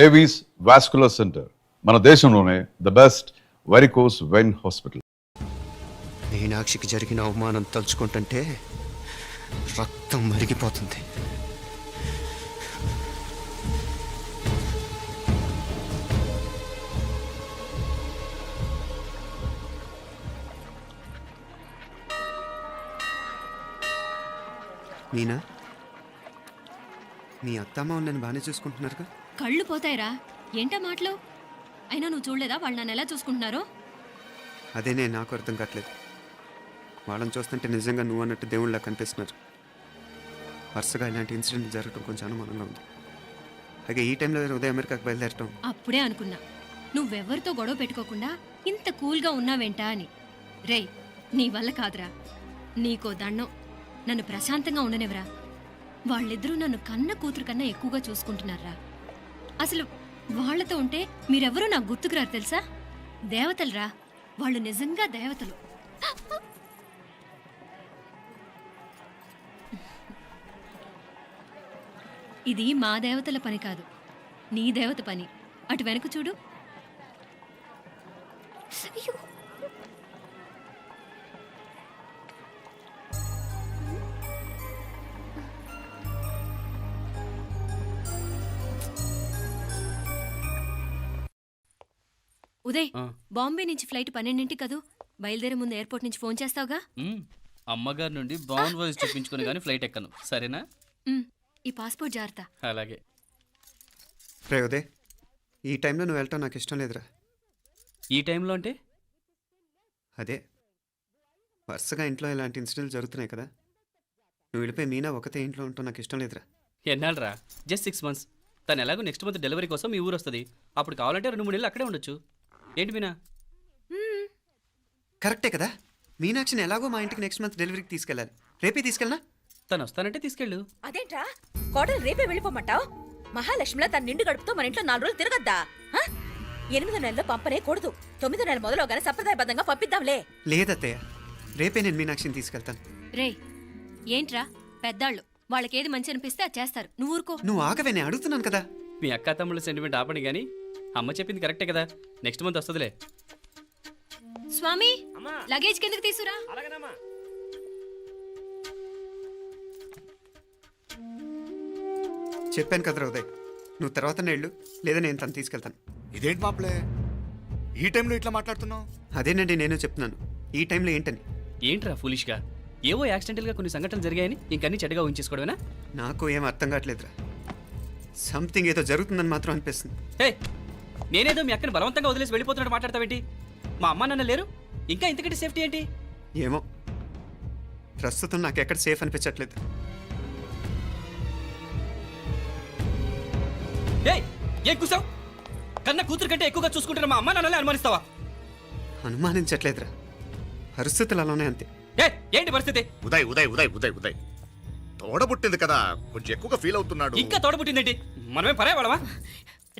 Avis vascular center మన దేశంలోనే the best varicose vein hospital. మీనాక్షికి జరిగిన అవమానం తలుచుకుంటుంటే రక్తం మరిగిపోతుంది. మీనా, మీ అత్తమ్మ నన్ను బాగానే చూసుకుంటున్నారుగా? కళ్ళు పోతాయిరా, ఏంటా మాటలు? అయినా నువ్వు చూడలేదా వాళ్ళు నన్ను ఎలా చూసుకుంటున్నారో? అదేనే నాకు అర్థం కావట్లేదు. వాళ్ళని చూస్తుంటే నిజంగా నువ్వు అన్నట్టు దేవుళ్ళ కనిపిస్తున్నారు. వరుసగా ఇలాంటి ఇన్సిడెంట్ జరగడం కొంచెం అనుమానంగా ఉంది. అలాగే ఈ టైంలో ఉదయం అమెరికాకు బయలుదేరటం. అప్పుడే అనుకున్నా నువ్వెవరితో గొడవ పెట్టుకోకుండా ఇంత కూల్గా ఉన్నావేంటా అని. రేయ్, నీ వల్ల కాదురా, నీకో దండం, నన్ను ప్రశాంతంగా ఉండనివరా. వాళ్ళిద్దరూ నన్ను కన్న కూతురు కన్నా ఎక్కువగా చూసుకుంటున్నారా. అసలు వాళ్లతో ఉంటే మీరెవరూ నాకు గుర్తుకురారు తెలుసా? దేవతలరా వాళ్ళు, నిజంగా దేవతలు. ఇది మా దేవతల పని కాదు, నీ దేవత పని. అటు వెనక చూడు. ఉదయ్, బాంబే నుంచి ఫ్లైట్ 12ంటికి కదూ. బయలుదేరే ముందు ఎయిర్పోర్ట్ నుంచి ఫోన్ చేస్తావుగా? అమ్మగారి నుండి బాండ్ వాయిస్ చెప్పించుకుని కానీ ఫ్లైట్ ఎక్కను, సరేనా? ఈ పాస్పోర్ట్ జాగ్రత్త. అలాగే. రే ఉదయ్, ఈ టైంలో నువ్వు వెళ్ళటం నాకు ఇష్టం లేదురా. ఈ టైంలో అంటే? అదే వరుసగా ఇంట్లో ఇలాంటి ఇన్సిడెంట్లు జరుగుతున్నాయి కదా, నువ్వు వెళ్ళిపోయి మీనా ఒకతే ఇంట్లో ఉంటావు నాకు ఇష్టం లేదురా. ఎన్నాళ్ళరా? Just 6 months. తను ఎలాగో నెక్స్ట్ మంత్ డెలివరీ కోసం మీ ఊరు వస్తుంది. అప్పుడు కావాలంటే 2-3 నెలలు అక్కడే ఉండొచ్చు. ఏంటి మీనా? కరెక్టే కదా. మీనాక్షిని ఎలాగో మా ఇంటికి నెక్స్ట్ మంత్ డెలివరీకి తీసుకెళ్ళాలి. రేపే తీసుకెళ్ళనా? తను వస్తానంటే తీసుకెళ్ళు. అదేంట్రా కోడలు రేపే వెళ్ళిపోమంటావు? మహాలక్ష్మిలా తన నిండు గడుపుతో మన ఇంట్లో 4 రోజులు తిరగద్దా? 8వ నెలలో పంపనే కూడదు. 9వ నెల మొదలుగానే సంప్రదాయబద్ధంగా పంపిద్దాంలే. లేదత్తయ్య, రేపే నేను మీనాక్షిని తీసుకెళ్తాను. రే, ఏంట్రా పెద్దాళ్ళు, వాళ్ళకేది మంచి అనిపిస్తే అది చేస్తారు. నువ్వు ఊరుకో. నువ్వు ఆగవే, నేను అడుగుతున్నాను కదా. మీ అక్క తమ్ముళ్ళ సెంటిమెంట్ ఆపండి కానీ అమ్మ చెప్పింది కరెక్టే కదా, నెక్స్ట్ మంత్ వస్తుందిలే. స్వామి, లగేజ్ కిందకి తీసురా. చెప్పాను కదరా ఉదయ్, నువ్వు తర్వాత నేళ్ళు లేదా నేను తను తీసుకెళ్తాను. ఇదేంటి మాప్లే, ఈ టైంలో ఇట్లా మాట్లాడుతున్నావు? అదేనండి నేను చెప్తున్నాను, ఈ టైంలో ఏంటని. ఏంట్రా ఫులిష్గా? ఏవో యాక్సిడెంటల్గా కొన్ని సంఘటనలు జరిగాయని ఇంకన్నీ చెడ్డగా ఉంచేసుకోవడమేనా? నాకు ఏం అర్థం కావట్లేదురా. సంథింగ్ ఏదో జరుగుతుందని మాత్రం అనిపిస్తుంది. హే, నేనేదో మీ అక్కని బలవంతంగా వదిలేసి వెళ్ళిపోతున్నట్టు మాట్లాడతావేంటి? మా అమ్మ నాన్న లేరు, ఇంకా ఇంతకంటే సేఫ్టీ ఏంటి? ఏమో, ప్రస్తుతం నాకు ఎక్కడ సేఫ్ అనిపించట్లేదు. ఏం కూసావు? కన్న కూతురు కంటే ఎక్కువగా చూసుకుంటున్న మా అమ్మ నాన్నలే అనుమానిస్తావా? అనుమానించట్లేదురా, పరిస్థితులు అలానే అంతే. ఏంటి పరిస్థితి? ఉదయ్ ఉదయ్ ఉదయ్ ఉదయ్ ఉదయ్ తోడబుట్టింది కదా, కొంచెం ఎక్కువగా ఫీల్ అవుతున్నాడు. ఇంకా తోడబుట్టిందేంటి? మనమే పరాయవాడవా?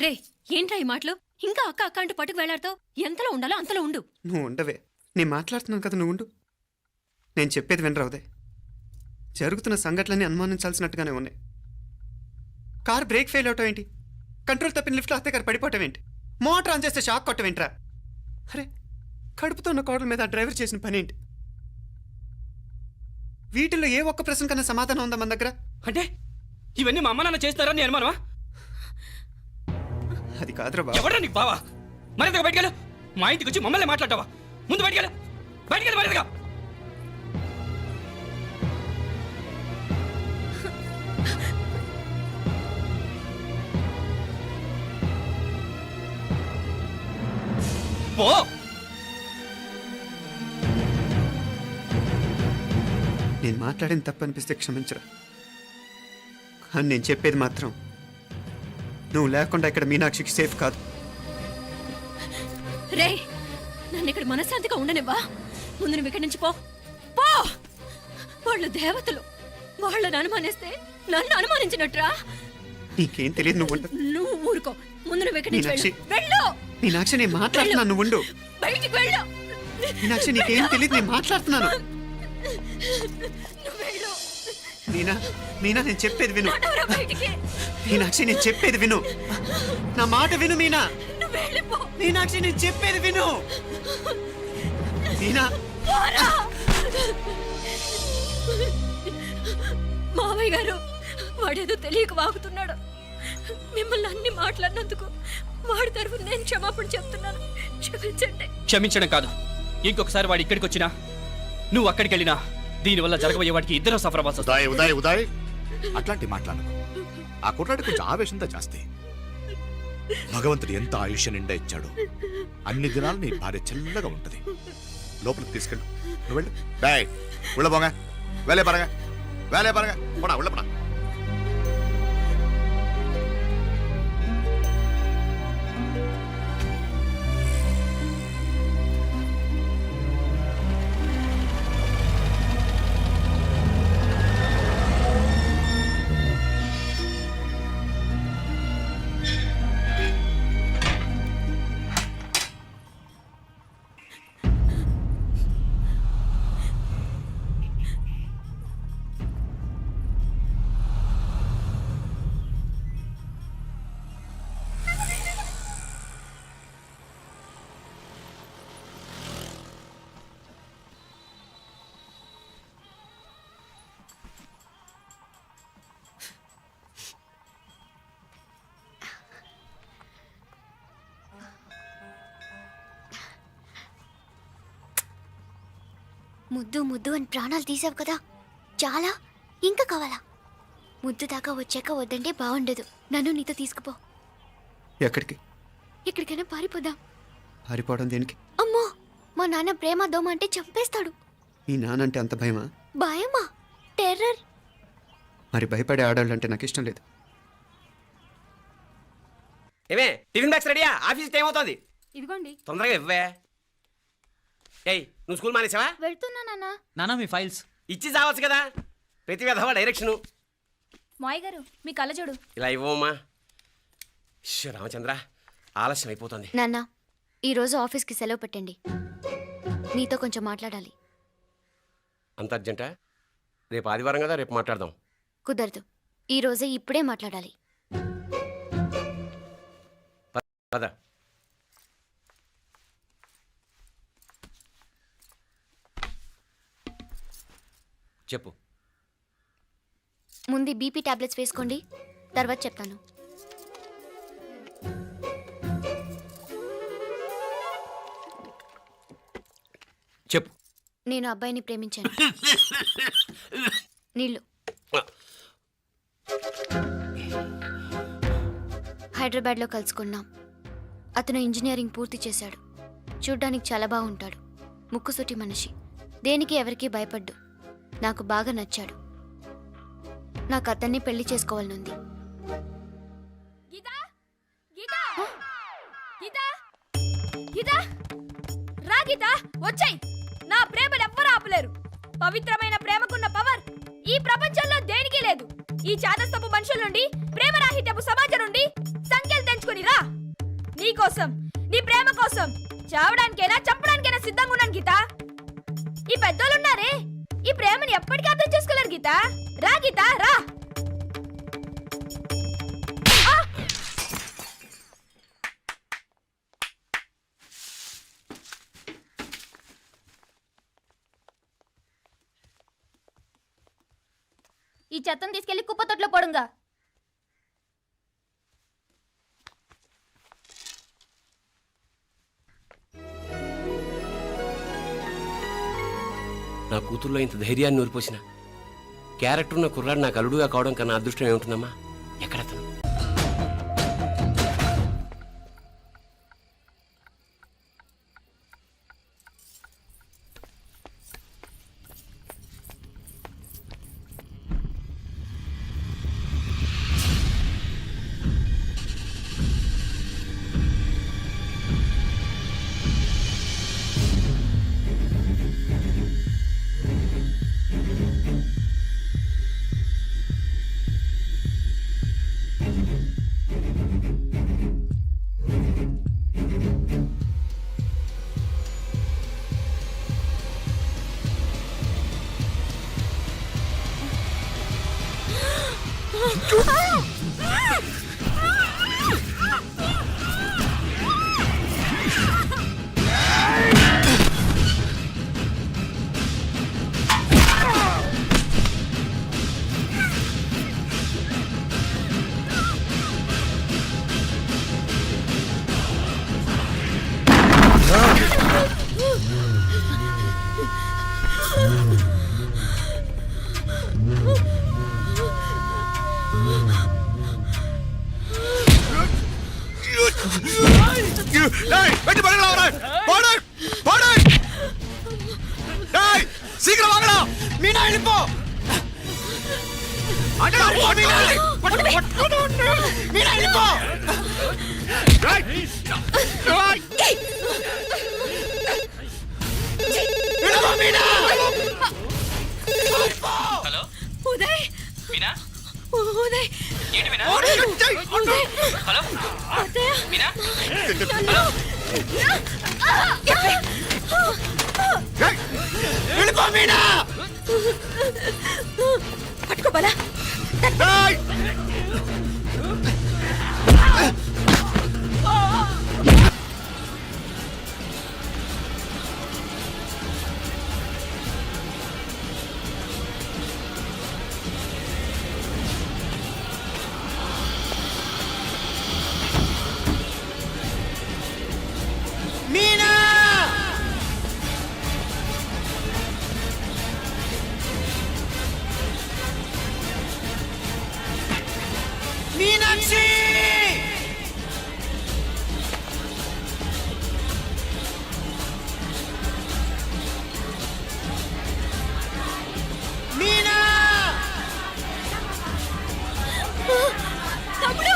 రే, ఏంట్రా ఈ మాటలు? ఇంకా అక్క అక్క అంటూ పట్టుకు వెళ్లాడుతావు. ఎంతలో ఉండాలో అంతలో ఉండు. నువ్వు ఉండవే, నేను మాట్లాడుతున్నాను కదా, నువ్వు ఉండు. నేను చెప్పేది వినరా ఉదయ్, జరుగుతున్న సంఘటనలన్నీ అనుమానించాల్సినట్టుగానే ఉన్నాయి. కార్ బ్రేక్ ఫెయిల్ అవటం ఏంటి? కంట్రోల్ తప్పిన లిఫ్ట్లో అత్తే గారు పడిపోవటం ఏంటి? మోటార్ ఆన్ చేస్తే షాక్ కొట్టం ఏంట్రా? అరే, కడుపుతో ఉన్న కోడల మీద ఆ డ్రైవర్ చేసిన పని ఏంటి? వీటిల్లో ఏ ఒక్క ప్రశ్న కన్నా సమాధానం ఉందా మన దగ్గర? అంటే ఇవన్నీ మా అమ్మ నాన్న చేస్తారా నీ అనుమానమా? అది కాదురా బాబు. ఎవరా నీకు బావా? మరింతగా బయటకెళ్ళు. మా ఇంటికి వచ్చి మమ్మల్ని మాట్లాడతావా? ముందు బయటకెళ్ళు, బయటకెళ్ళు మరింతగా. పో. నేను మాట్లాడిన తప్పు అనిపిస్తే క్షమించరా, కానీ నేను చెప్పేది మాత్రం నువ్వు లేకుండా ఇక్కడ మీనాక్షికి సేఫ్ కాదు. రే, నన్ను ఇక్కడ మనశ్శాంతిగా ఉండనివ్వా. ముందు నువ్వు ఇక్కడి నుంచి పో. పో. వాళ్ళు దేవతలు, వాళ్ళని అనుమానిస్తే నన్ను అనుమానించినట్రా. నీకేం తెలియదు, నువ్వు ఉండు. నువ్వు ఊరుకో. ముందు నువ్వు ఇక్కడి నుంచి మీనాక్షి, వెళ్ళు. మీనాక్షి, నేను మాట్లాడుతున్నాను, నువ్వు ఉండు. బయటికి వెళ్ళు. మీనాక్షి, నీకేం తెలియదు, నేను మాట్లాడుతున్నాను. నువ్వు వెళ్ళు. మీనా, మీనా నేను చెప్పేది విను. నడవరా బయటికి. మీనాక్షి నేను చెప్పేది విను. నా మాట విను మీనా. నువ్వు వెళ్ళిపో. మీనాక్షి నేను చెప్పేది విను. మీనా పోరా. మావయ్య గారు వాడేదో తెలియక వాగుతున్నాడు. మిమ్మల్ని అన్ని మాట్లాడినందుకు వాడి తరఫున నేను క్షమాపణ చెప్తున్నాను. క్షమించండి. క్షమించడం కాదు, ఇంకొకసారి వాడు ఇక్కడికి వచ్చినా నువ్వు అక్కడికి వెళ్ళినా దీనివల్ల జరగబోయే వాడికి ఇద్దరు సఫర్ అవ్వాల్సి వస్తుంది. ఉదయ్ ఉదయ్ ఉదయ్ అట్లాంటి మాట్లాడకు. ఆ కుట్రాడి కొంచెం ఆవేశంతో జాస్తి. భగవంతుడు ఎంత ఆయుష్య నిండా ఇచ్చాడు. అన్ని దినాలు నీ భార్య చల్లగా ఉంటది. లోపలికి తీసుకెళ్ళు. నువ్వు వెళ్ళు. బాయ్ ఉళ్ళ పోగా వేలే పరగా వేలే పరగా పోనా ఉళ్ళ పోనా. ముద్దు ముద్దు అని ప్రాణాలు తీసావు కదా, చాలా ఇంకా కావాలా? ముద్దు దాకా వచ్చాక వద్దంటే బాగుండదు. నన్ను నీతో తీసుకుపో. ఎక్కడికి? ఎక్కడికైనా పారిపోదాం. పారిపోవడం దేనికి? అమ్మో, మా నాన్న ప్రేమ దోమ అంటే చంపేస్తాడు. మీ నానంటే అంత భయమా? భయమా? టెర్రర్. మరి భయపడే ఆడాలంటే నాకు ఇష్టం లేదు. ఏమే టిఫిన్ బ్యాగ్స్ రెడీయా? ఆఫీస్ టైం అవుతుంది. ఇదిగోండి. తొందరగా ఇవ్వే. ఏయ్ నువ్వు స్కూల్ మానేసావా? వెళ్తున్నా నాన్న. నానా మీ ఫైల్స్ ఇచ్చి చావచ్చు కదా. ప్రతి విధవా డైరెక్షను. మాయ్ గారు మీ కళ్ళజోడు. ఇలా ఇవ్వమ్మా. రామచంద్ర ఆలస్యం అయిపోతుంది. నాన్న, ఈరోజు ఆఫీస్కి సెలవు పెట్టండి. నీతో కొంచెం మాట్లాడాలి. అంత అర్జెంటా? రేపు ఆదివారం కదా, రేపు మాట్లాడదాం. కుదరదు, ఈరోజే ఇప్పుడే మాట్లాడాలి. పద. చెప్పు. ముందు బీపీ టాబ్లెట్స్ వేసుకోండి, తర్వాత చెప్తాను. చెప్పు. నేను అబ్బాయిని ప్రేమించాను. నీళ్ళు. హైదరాబాద్లో కలుసుకున్నాం. అతను ఇంజనీరింగ్ పూర్తి చేశాడు. చూడ్డానికి చాలా బాగుంటాడు. ముక్కుసూటి మనిషి. దేనికి ఎవరికీ భయపడ్డు. నాకు బాగా నచ్చాడు. నాకు అతన్ని పెళ్లి చేసుకోవాలనుంది. గీతా గీతా గీతా గీతా రా గీతా, వచ్చాయి. నా ప్రేమను ఎవ్వరూ ఆపలేరు. పవిత్రమైన ప్రేమకున్న పవర్ ఈ ప్రపంచంలో దేనికి లేదు. ఈ చాదస్తపు మనుషుల నుండి, ప్రేమరాహిత్యపు సమాజం నుండి సంఖ్యలు తెంచుకుని రా. నీ కోసం, నీ ప్రేమ కోసం చావడానికైనా చంపడానికైనా సిద్ధంగా ఉన్నాను గీతా. ఈ పెద్దోళ్ళున్నారే, ఈ ప్రేమని ఎప్పటికీ అర్థం చేసుకోలేరు గీతా. రా గీతా రా. ఈ చెత్తను తీసుకెళ్లి కుప్పతొట్లో పొడుంగా. నా కూతుర్లో ఇంత ధైర్యాన్ని నూరిపోసిన క్యారెక్టర్ ఉన్న కుర్రాడు నాకు అల్లుడుగా కావడం కన్నా అదృష్టం ఏముంటుందమ్మా? ఎక్కడతను? డేయ్, వెంటి పడగ రావరా? పోడు, పోడు. డేయ్, శీఘ్రం వాగరా. మీనా వెళ్ళిపో. అంటే మీనా వెళ్ళిపో. హలో ఉదయ్ మీనా ఉదయ్ ఏంటి మీనా ఉదయ్ హలో అత్తయ్య మీనా వెళ్ళిపో మీనా. పట్టుకోపలా మీనా. మీనాక్షి. మీనా. తమ్ముడు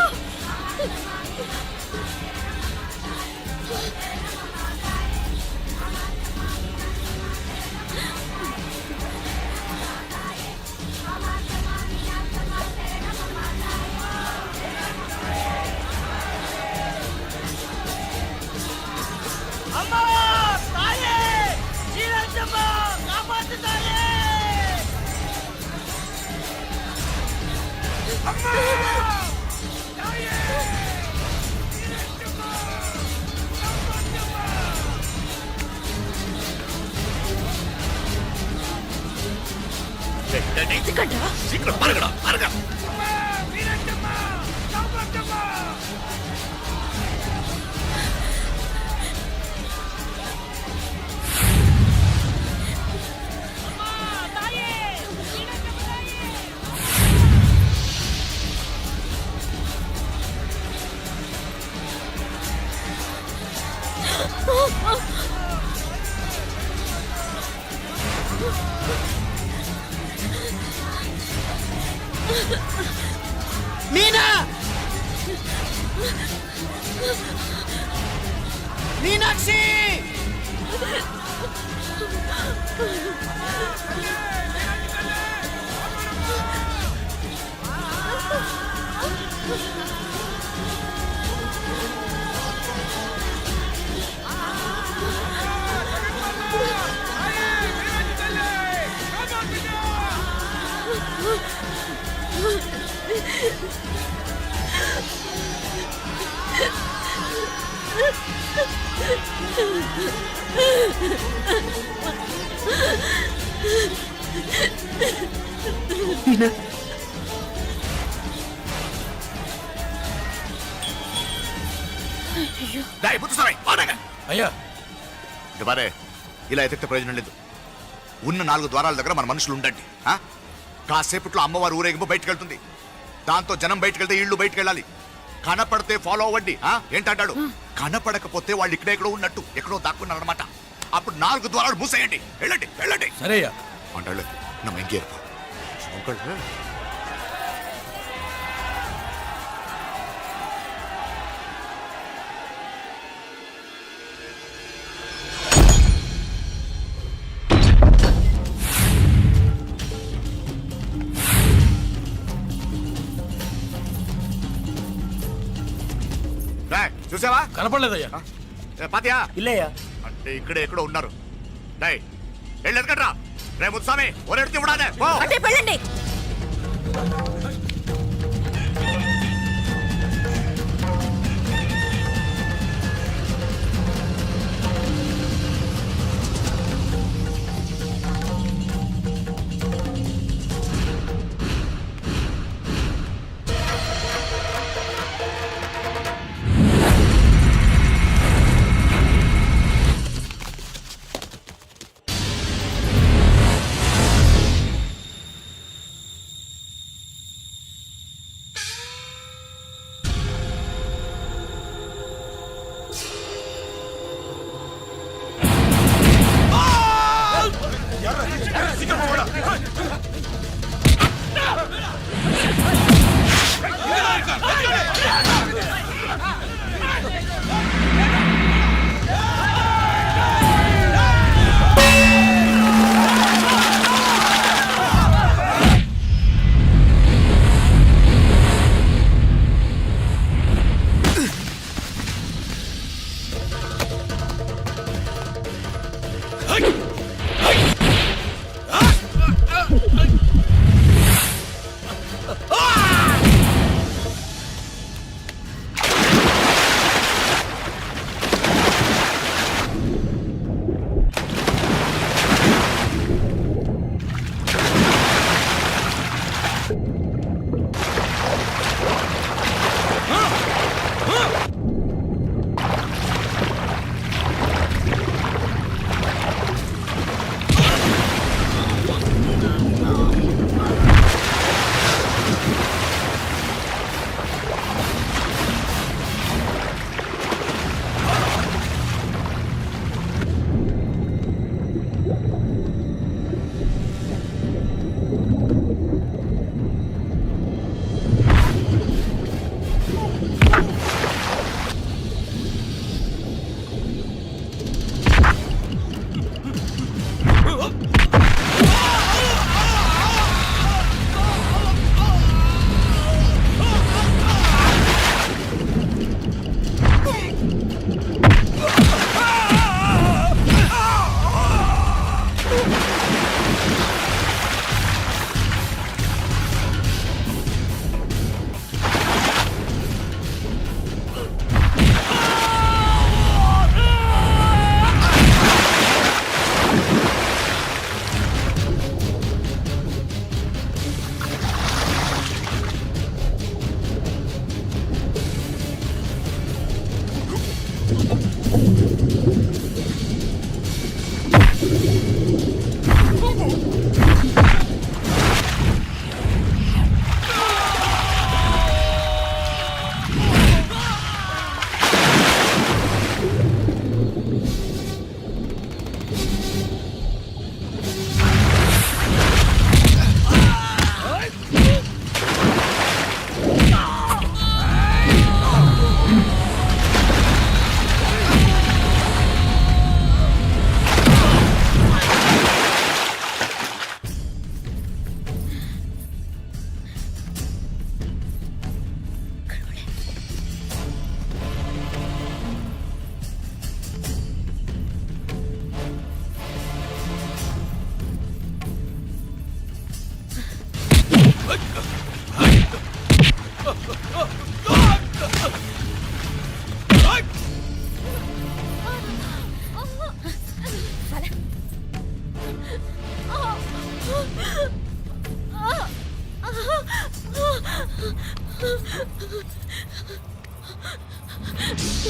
శీఘ్రం పరగడా, పరగ. మీనా. మీనాక్షి. మీనా. డేయ్, బుద్ధుసామి, పడగ. అయ్యా ఇది బారే, ఇలా ఎతికితే ప్రయోజనం లేదు. ఉన్న 4 ద్వారాల దగ్గర మన మనుషులు ఉండండి. ఆ? కాసేపట్లో అమ్మవారు ఊరేగింపు బయటకు వెళ్తుంది. దాంతో జనం బయటకు వెళ్తే ఇళ్ళు బయటకు వెళ్ళాలి. కనపడితే ఫాలో అవ్వండి. ఏంటంటాడు? కనపడకపోతే వాళ్ళు ఇక్కడెక్కడో ఉన్నట్టు ఎక్కడో దాక్కున్నారనమాట. అప్పుడు 4 ద్వారాలు మూసేయండి. వెళ్ళండి, వెళ్ళండి. సరేయ్యా అంటాడు నమ్మ ఇంకేర్పు. చూసావా? కనపడలేదయ్యా. పాతియా ఇల్లయ్యా. అంటే ఇక్కడే ఎక్కడో ఉన్నారు. డై వెళ్ళెదకట్రా. రే ముత్సామి ఒరెడుతూ ఇవ్వడానే పో. అంటే వెళ్ళండి.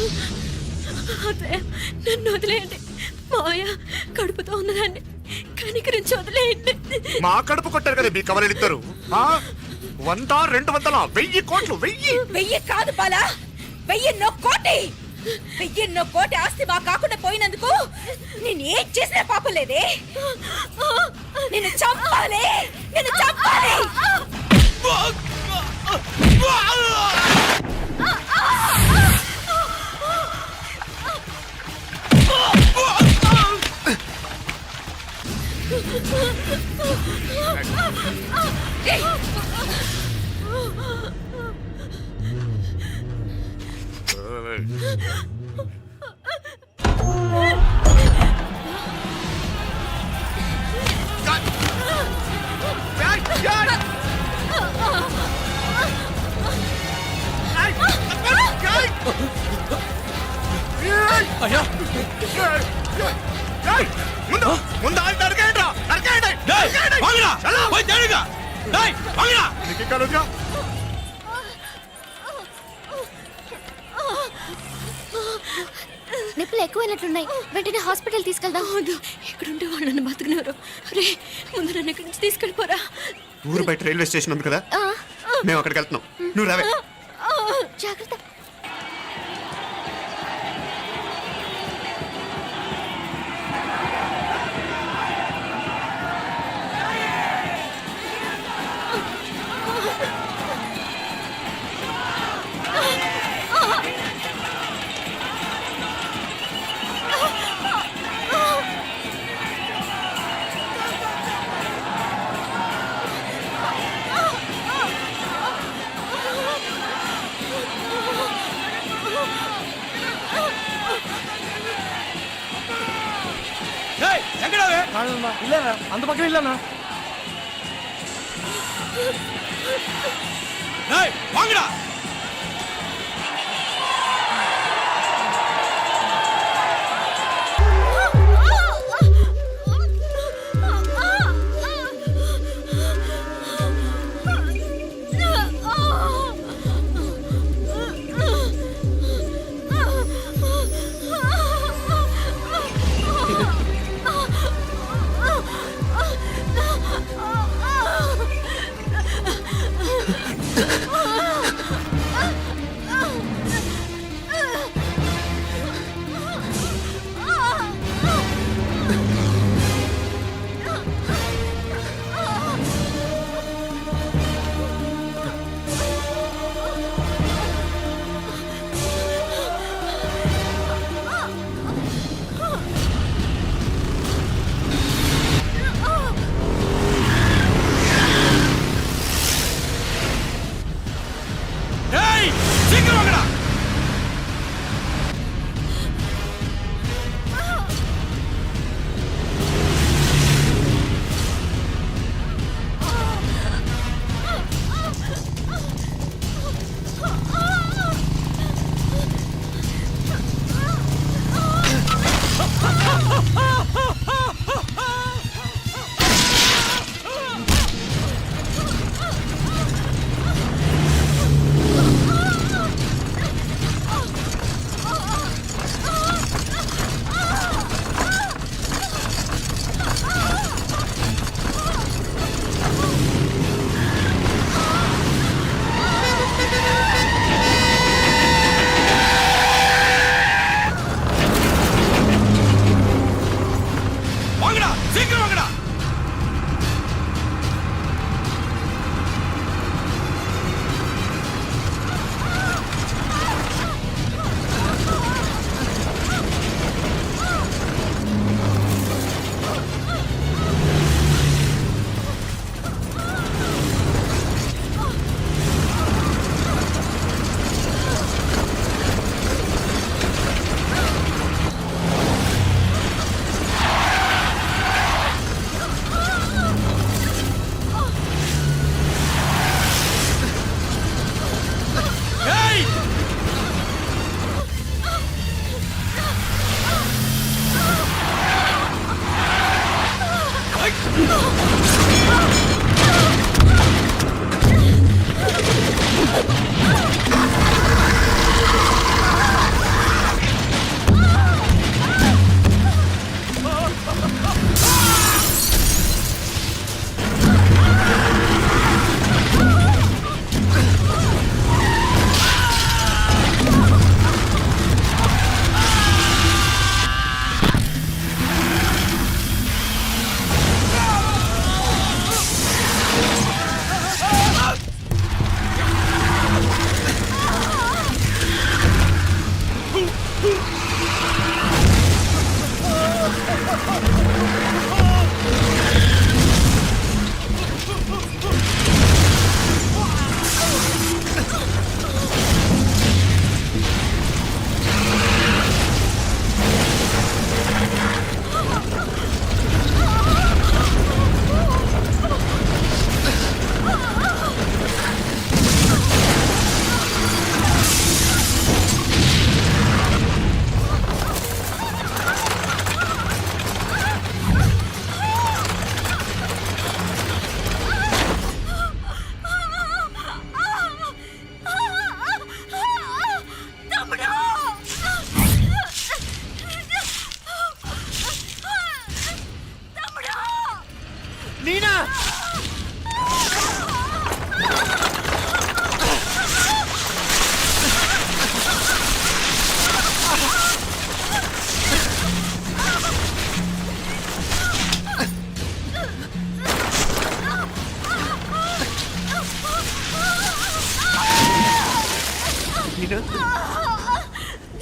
అత్తయ్య నన్ను వదిలేయండి. మావయ్య కడుపుతో ఉన్నదాన్ని కనికరించి వదిలేయండి. మా కడుపు కొట్టారు కదా మీ కవలలిద్దరు 100 200 1000 కోట్లు 1000 వెయ్యి కాదు బాలా, 1000 కోటి. 1000 కోటి ఆస్తి మా కాకుండా పోయినందుకు నేను ఏం చేసినా పాపం లేదే. నిన్ను చంపాలి, నిన్ను చంపాలి. అయ్యా ముందు ముందు ఆయన నరకేయండి, నరకేయండి. నీకు ఇంకా రోజుగా నిప్పులు ఎక్కువైనట్లున్నాయి, వెంటనే హాస్పిటల్ తీసుకెళ్దాం. ఇక్కడుంటే వాళ్ళు నన్ను బతుకునేవారు. రే ముందు నన్ను ఇక్కడి నుంచి తీసుకెళ్ళిపోరా. ఊరు బయట రైల్వే స్టేషన్ ఉంది కదా, ఆ, మేము అక్కడికి వెళ్తున్నాం. నువ్వు రావే. జాగ్రత్త. అంత పక్కన వెళ్ళానా?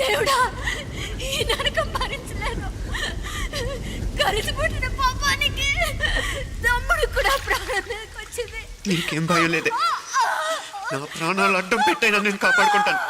దేవుడా ఈ నరకం భరించలేను. కలిసి పుట్టిన పాపానికి తమ్ముడు కూడా ప్రాణం వచ్చింది. నీకేం భయం లేదే, నా ప్రాణాలు అడ్డం పెట్టైనా నేను కాపాడుకుంటాను.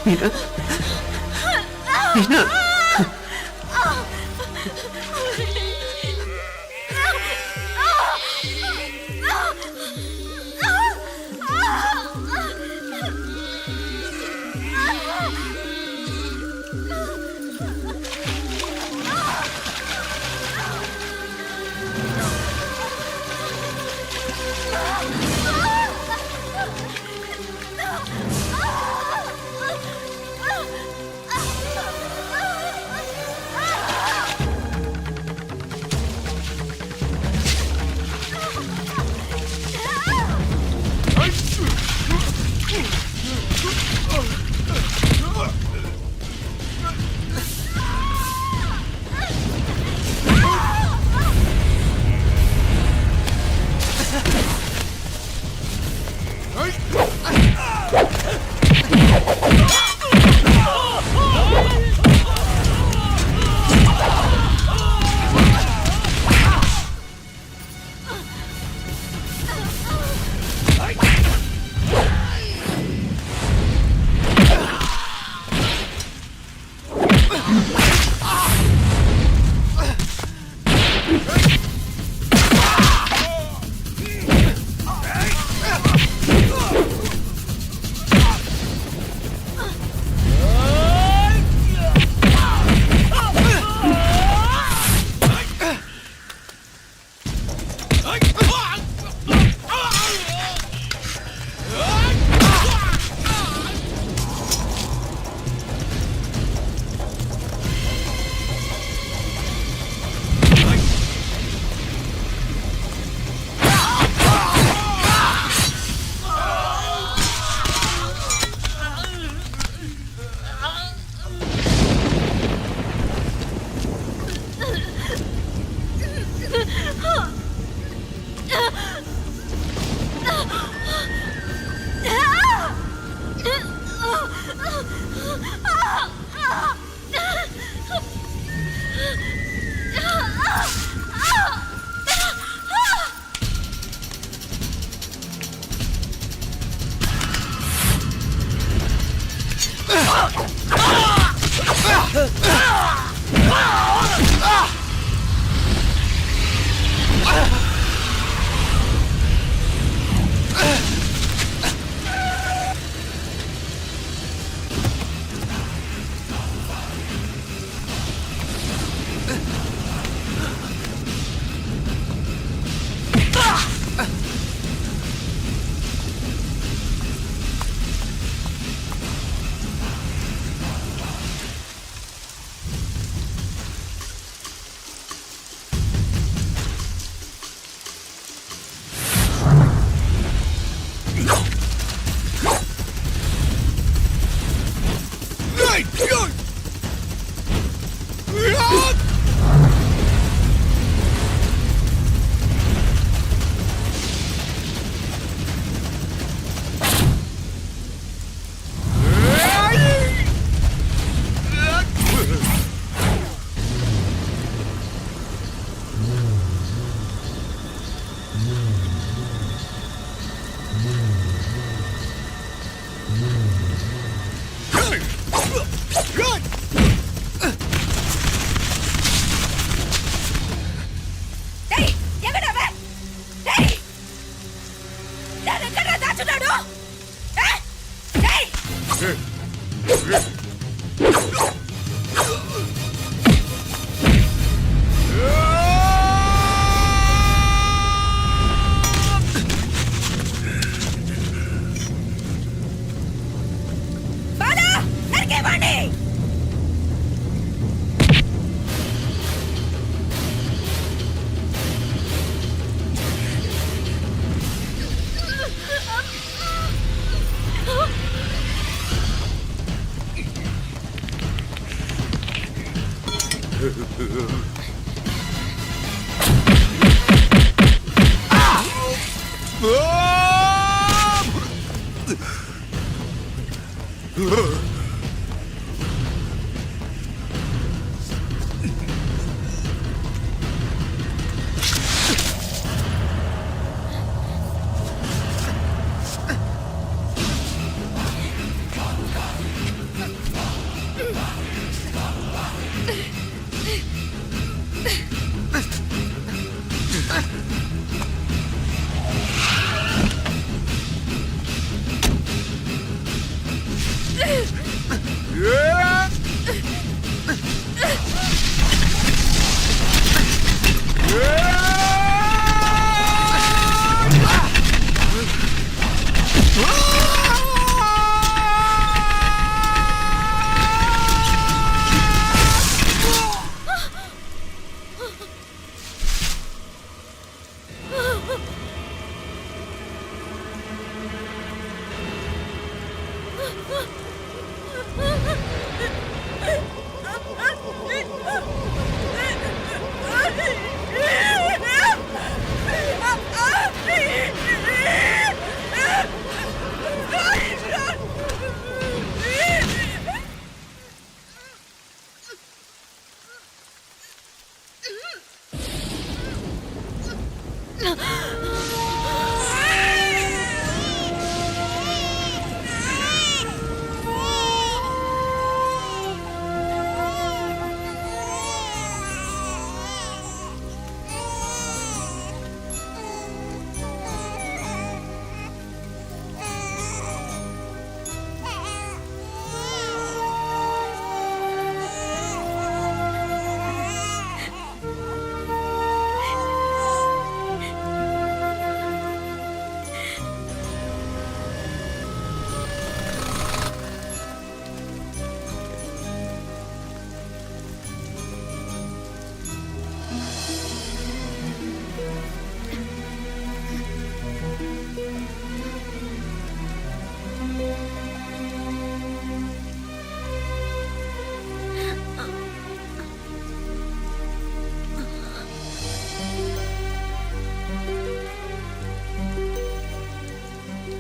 మీనా, మీనా,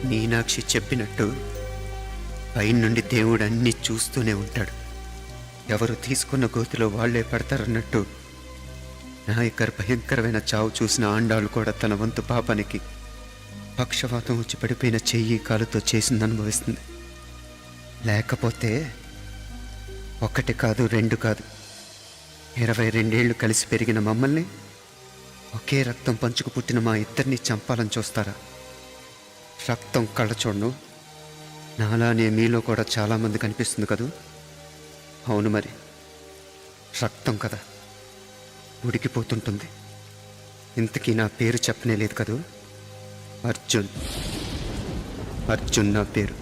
మీనాక్షి చెప్పినట్టు పైనుండి దేవుడు అన్నీ చూస్తూనే ఉంటాడు. ఎవరు తీసుకున్న గోతిలో వాళ్లే పడతారన్నట్టు నాయకర్ భయంకరమైన చావు చూసిన ఆండాళ్ళు కూడా తన వంతు పాపానికి పక్షవాతం వచ్చి పడిపోయిన చెయ్యి కాలుతో చేసింది అనుభవిస్తుంది. లేకపోతే ఒకటి కాదు, రెండు కాదు, 22 ఏళ్ళు కలిసి పెరిగిన మమ్మల్ని ఒకే రక్తం పంచుకు పుట్టిన మా ఇద్దరిని చంపాలని చూస్తారా? రక్తం కళ్ళ చూడను, నాలానే మీలో కూడా చాలామంది కనిపిస్తుంది కదూ. అవును మరి, రక్తం కదా, ఉడికిపోతుంటుంది. ఇంతకీ నా పేరు చెప్పనే లేదు కదూ. అర్జున్. అర్జున్ నా పేరు.